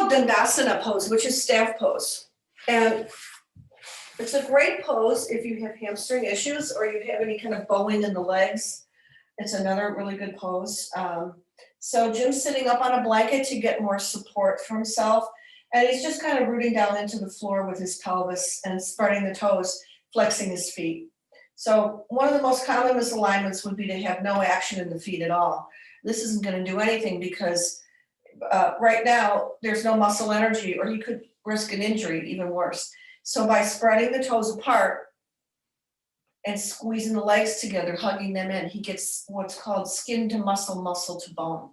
called Dandasana pose, which is staff pose. And it's a great pose if you have hamstring issues or you have any kind of bowing in the legs. It's another really good pose. So Jim's sitting up on a blanket to get more support for himself. And he's just kind of rooting down into the floor with his pelvis and spreading the toes, flexing his feet. So one of the most common misalignments would be to have no action in the feet at all. This isn't going to do anything because right now there's no muscle energy, or he could risk an injury, even worse. So by spreading the toes apart and squeezing the legs together, hugging them in, he gets what's called skin to muscle, muscle to bone.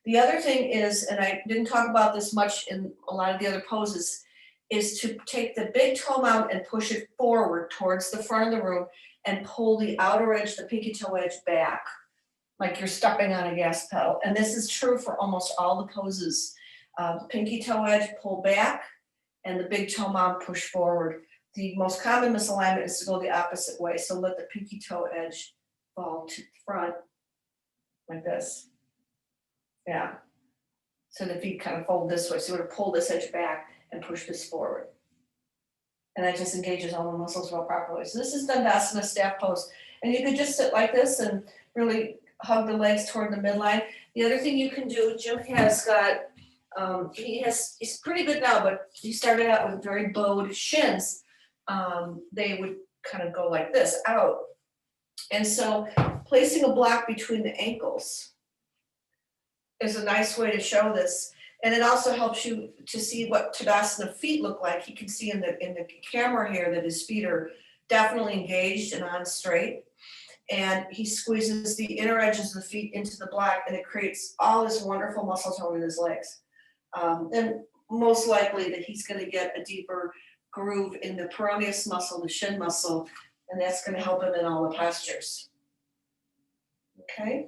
The other thing is, and I didn't talk about this much in a lot of the other poses, is to take the big toe mount and push it forward towards the front of the room and pull the outer edge, the pinky toe edge back, like you're stepping on a gas pedal. And this is true for almost all the poses. The pinky toe edge pull back and the big toe mount push forward. The most common misalignment is to go the opposite way. So let the pinky toe edge fall to the front like this. Yeah. So the feet kind of fold this way. So you want to pull this edge back and push this forward. And that just engages all the muscles real properly. So this is Dandasana staff pose. And you could just sit like this and really hug the legs toward the midline. The other thing you can do, Jim has got, he's pretty good now, but he started out with very bowed shins. They would kind of go like this, out. And so placing a block between the ankles is a nice way to show this. And it also helps you to see what Tadasana feet look like. You can see in the camera here that his feet are definitely engaged and on straight. And he squeezes the inner edges of the feet into the block, and it creates all this wonderful muscle tone in his legs. And most likely that he's going to get a deeper groove in the peroneus muscle, the shin muscle, and that's going to help him in all the postures. Okay,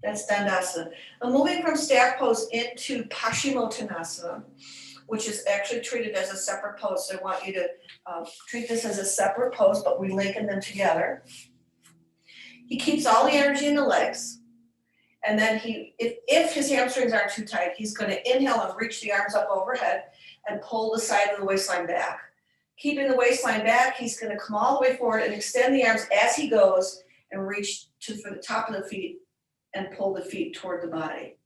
that's Dandasana. I'm moving from staff pose into Paschimottasana, which is actually treated as a separate pose. So I want you to treat this as a separate pose, but we linking them together. He keeps all the energy in the legs. And then if his hamstrings aren't too tight, he's going to inhale and reach the arms up overhead and pull the side of the waistline back. Keeping the waistline back, he's going to come all the way forward and extend the arms as he goes and reach for the top of the feet and pull the feet toward the body.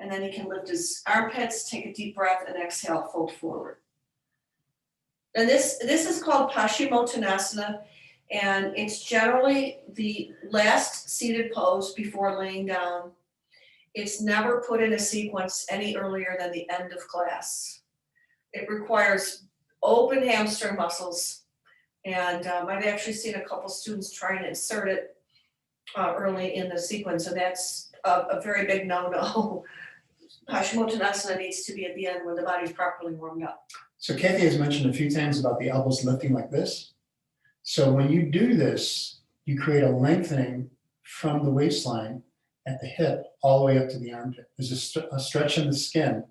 And then he can lift his armpits, take a deep breath, and exhale, fold forward. And this is called Paschimottasana. And it's generally the last seated pose before laying down. It's never put in a sequence any earlier than the end of class. It requires open hamstring muscles. And I've actually seen a couple students try and insert it early in the sequence, and that's a very big no-no. Paschimottasana needs to be at the end when the body's properly warmed up. So Kathy has mentioned a few times about the elbows lifting like this. So when you do this, you create a lengthening from the waistline at the hip all the way up to the armpit. There's a stretch in the skin.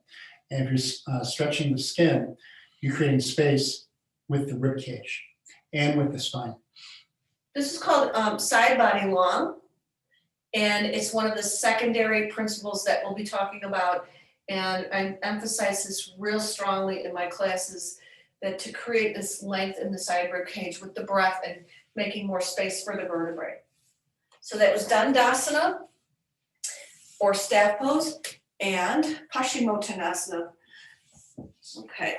And if you're stretching the skin, you're creating space with the rib cage and with the spine. This is called side body long. And it's one of the secondary principles that we'll be talking about. And I emphasize this real strongly in my classes, that to create this length in the side rib cage with the breath and making more space for the vertebrae. So that was Dandasana, or staff pose, and Paschimottasana. Okay.